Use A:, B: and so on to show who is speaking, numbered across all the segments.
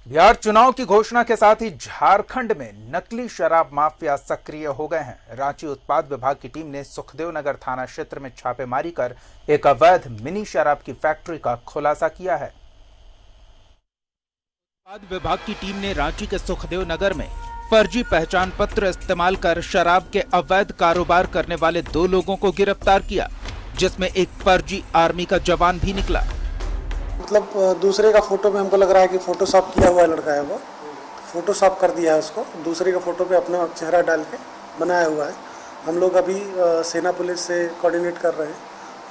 A: बिहार चुनाव की घोषणा के साथ ही झारखंड में नकली शराब माफिया सक्रिय हो गए हैं। रांची उत्पाद विभाग की टीम ने सुखदेव नगर थाना क्षेत्र में छापेमारी कर एक अवैध मिनी शराब की फैक्ट्री का खुलासा किया है। उत्पाद विभाग की टीम ने रांची के सुखदेव नगर में फर्जी पहचान पत्र इस्तेमाल कर शराब के अवैध कारोबार करने वाले 2 लोगों को गिरफ्तार किया, जिसमें एक फर्जी आर्मी का जवान भी निकला।
B: मतलब दूसरे का फोटो पे हमको लग रहा है कि फोटोशॉप किया हुआ लड़का है, वो फोटोशॉप कर दिया है उसको, दूसरे का फोटो पे अपना चेहरा डाल के बनाया हुआ है। हम लोग अभी सेना पुलिस से कोऑर्डिनेट कर रहे हैं,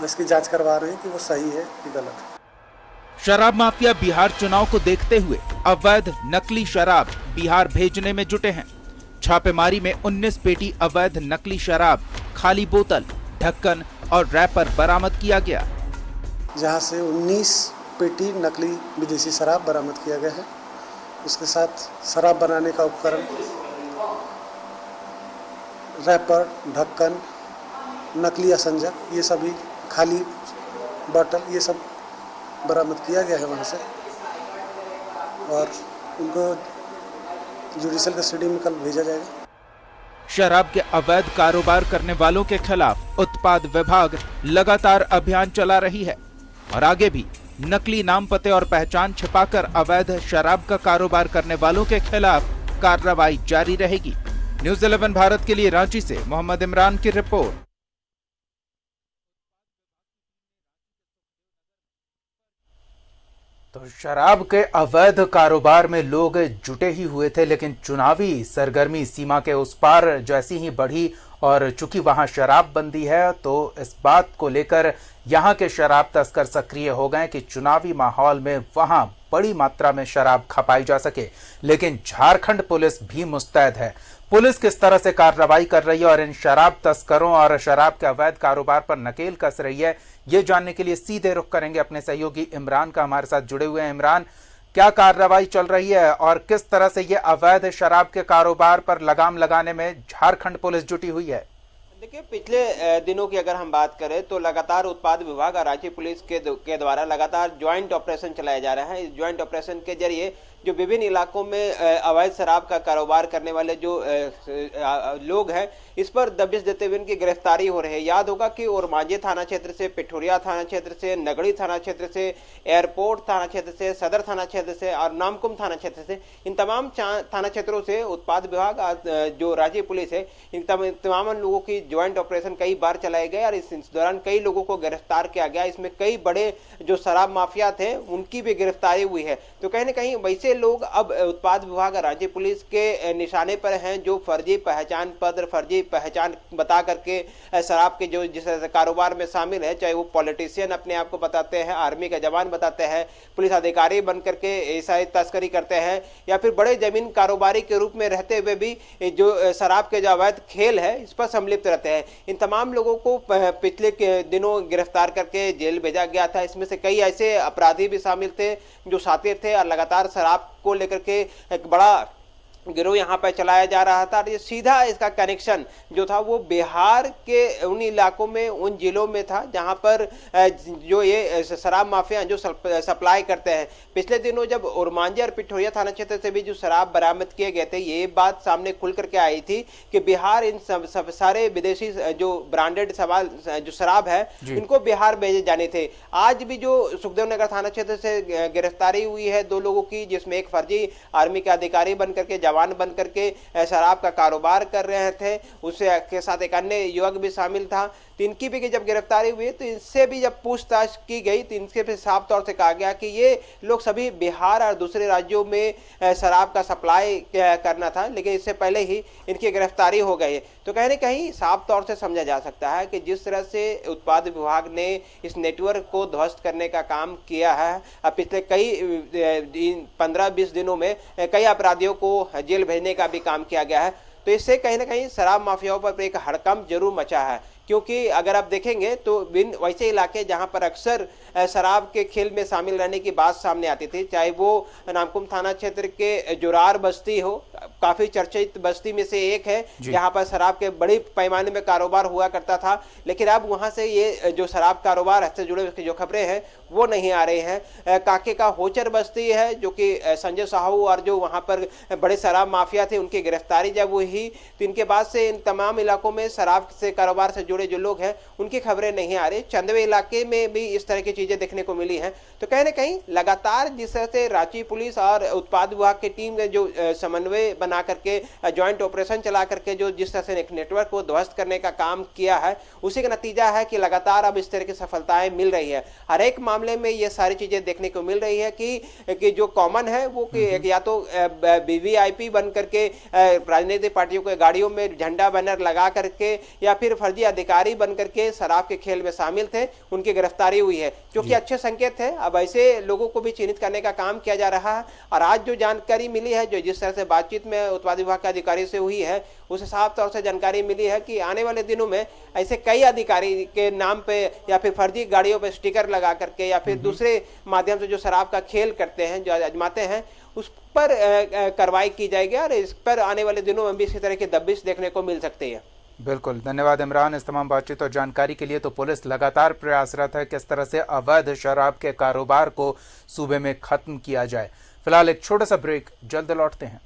B: इसकी जांच करवा रहे हैं कि वो सही है कि गलत है।
A: शराब माफिया बिहार चुनाव को देखते हुए अवैध नकली शराब बिहार भेजने में जुटे हैं। छापेमारी में 19 पेटी अवैध नकली शराब, खाली बोतल, ढक्कन और रैपर बरामद किया गया,
B: जहां से 19 पेटी नकली विदेशी शराब बरामद किया गया है। उसके साथ शराब बनाने का उपकरण, रैपर, ढक्कन, नकली असंजक, ये सभी, खाली बोतल, ये सब बरामद किया गया है वहाँ से, और उनको जुडिशियल कस्टडी में कल भेजा जाएगा।
A: शराब के अवैध कारोबार करने वालों के खिलाफ उत्पाद विभाग लगातार अभियान चला रही है और आगे भी नकली नाम, पते और पहचान छिपाकर अवैध शराब का कारोबार करने वालों के खिलाफ कार्रवाई जारी रहेगी। न्यूज़ 11 भारत के लिए रांची से मोहम्मद इमरान की रिपोर्ट। तो शराब के अवैध कारोबार में लोग जुटे ही हुए थे, लेकिन चुनावी सरगर्मी सीमा के उस पार जैसी ही बढ़ी और चूंकि वहां शराब बंदी है, तो इस बात को लेकर यहां के शराब तस्कर सक्रिय हो गए कि चुनावी माहौल में वहां बड़ी मात्रा में शराब खपाई जा सके। लेकिन झारखंड पुलिस भी मुस्तैद है। पुलिस किस तरह से कार्रवाई कर रही है और इन शराब तस्करों और शराब के अवैध कारोबार पर नकेल कस रही है, ये जानने के लिए सीधे रुख करेंगे अपने सहयोगी इमरान का। हमारे साथ जुड़े हुए हैं इमरान, क्या कार्रवाई चल रही है और किस तरह से ये अवैध शराब के कारोबार पर लगाम लगाने में झारखंड पुलिस जुटी हुई है?
C: देखिए, पिछले दिनों की अगर हम बात करें तो लगातार उत्पाद विभाग और राज्य पुलिस के द्वारा लगातार ज्वाइंट ऑपरेशन चलाया जा रहा है। इस ज्वाइंट ऑपरेशन के जरिए जो विभिन्न इलाकों में अवैध शराब का कारोबार करने वाले जो लोग हैं, इस पर दबिश देते हुए इनकी गिरफ्तारी हो रही है। याद होगा कि ओरमांझी थाना क्षेत्र से, पिठोरिया थाना क्षेत्र से, नगड़ी थाना क्षेत्र से, एयरपोर्ट थाना क्षेत्र से, सदर थाना क्षेत्र से और नामकुम थाना क्षेत्र से, इन तमाम थाना क्षेत्रों से उत्पाद विभाग जो राज्य पुलिस है, इन तमाम लोगों की ज्वाइंट ऑपरेशन कई बार चलाए गए और इस दौरान कई लोगों को गिरफ्तार किया गया। इसमें कई बड़े जो शराब माफिया थे उनकी भी गिरफ्तारी हुई है। तो कहीं ना कहीं वैसे लोग अब उत्पाद विभाग राज्य पुलिस के निशाने पर हैं जो फर्जी पहचान पत्र, फर्जी पहचान बता करके शराब के जो जिस कारोबार में शामिल है, चाहे वो पॉलिटिशियन अपने आप को बताते हैं, आर्मी का जवान बताते हैं, पुलिस अधिकारी बन करके ऐसा तस्करी करते हैं, या फिर बड़े जमीन कारोबारी के रूप में रहते हुए भी जो शराब के जो अवैध खेल है इस पर सम्मिलित रहते हैं। इन तमाम लोगों को पिछले दिनों गिरफ्तार करके जेल भेजा गया था। इसमें से कई ऐसे अपराधी भी शामिल थे जो साथी थे और लगातार शराब को लेकर के एक बड़ा गिरोह यहाँ पर चलाया जा रहा था। और ये सीधा इसका कनेक्शन जो था वो बिहार के उन इलाकों में, उन जिलों में था जहाँ पर जो ये शराब माफिया जो सप्लाई करते हैं। पिछले दिनों जब ओरमांझी और पिठोरिया थाना क्षेत्र से भी जो शराब बरामद किए गए थे, ये बात सामने खुल करके आई थी कि बिहार इन सब सारे विदेशी जो ब्रांडेड जो शराब है इनको बिहार भेजे जाने थे। आज भी जो सुखदेव नगर थाना क्षेत्र से गिरफ्तारी हुई है 2 लोगों की, जिसमें एक फर्जी आर्मी के अधिकारी बन करके, जवान बन करके शराब का कारोबार कर रहे थे, उससे के साथ एक अन्य युवक भी शामिल था। तो इनकी भी जब गिरफ्तारी हुई तो इनसे भी जब पूछताछ की गई तो इनसे भी साफ तौर से कहा गया कि ये लोग सभी बिहार और दूसरे राज्यों में शराब का सप्लाई करना था, लेकिन इससे पहले ही इनकी गिरफ्तारी हो गई है। तो कहीं ना कहीं साफ तौर से समझा जा सकता है कि जिस तरह से उत्पाद विभाग ने इस नेटवर्क को ध्वस्त करने का काम किया है, पिछले कई 15-20 दिनों में कई अपराधियों को जेल भेजने का भी काम किया गया है। तो इससे कहीं ना कहीं शराब माफियाओं पर एक हड़कंप जरूर मचा है, क्योंकि अगर आप देखेंगे तो वैसे इलाके जहां पर अक्सर शराब के खेल में शामिल रहने की बात सामने आती थी, चाहे वो नामकुम थाना क्षेत्र के जुरार बस्ती हो काफी चर्चित बस्ती में से एक है, जहां पर शराब के बड़ी पैमाने में कारोबार हुआ करता था। लेकिन अब वहां से ये जो शराब कारोबार से जुड़े उसकी जो खबरें हैं वो नहीं आ रही हैं। काके का होचर बस्ती है, जो कि संजय साहू और जो वहां पर बड़े शराब माफिया थे उनकी गिरफ्तारी जब हुई तो इनके बाद से इन तमाम इलाकों में शराब से कारोबार से जुड़े जो लोग हैं उनकी खबरें नहीं आ रही। चंदवे इलाके में भी इस तरह की चीजें देखने को मिली हैं। तो कहीं ना कहीं लगातार जिस तरह से रांची पुलिस और उत्पाद विभाग की टीम ने जो समन्वय बना करके ज्वाइंट ऑपरेशन चला करके जो जिस तरह से एक नेटवर्क को ध्वस्त करने का काम किया है, उसी का नतीजा है कि लगातार अब इस तरह की सफलताएं मिल रही है। हर एक मामले में ये सारी चीजें देखने को मिल रही है कि जो कॉमन है वो कि या तो वीवीआईपी बन करके राजनीतिक पार्टियों के गाड़ियों में झंडा बैनर लगा करके या फिर फर्जी अधिकारी बन करके शराब के खेल में शामिल थे, उनकी गिरफ्तारी हुई है, जो कि अच्छे संकेत है। अब ऐसे लोगों को भी चिन्हित करने का काम किया जा रहा है। और आज जो जानकारी मिली है, जो जिस तरह से बातचीत में उत्पाद विभाग के अधिकारी से हुई है, उसे साफ तौर से जानकारी मिली है कि आने वाले दिनों में ऐसे कई अधिकारी के नाम पे या फिर फर्जी गाड़ियों पे स्टिकर लगा करके या फिर दूसरे माध्यम से जो शराब का खेल करते हैं, जो आजमाते हैं, उस पर कार्रवाई की जाएगी और इस पर आने वाले दिनों में भी इसी तरह की दबिश देखने को मिल सकती है।
A: बिल्कुल, धन्यवाद इमरान इस तमाम बातचीत और जानकारी के लिए। तो पुलिस लगातार प्रयासरत है किस तरह से अवैध शराब के कारोबार को सूबे में खत्म किया जाए। फिलहाल एक छोटा सा ब्रेक, जल्द लौटते हैं।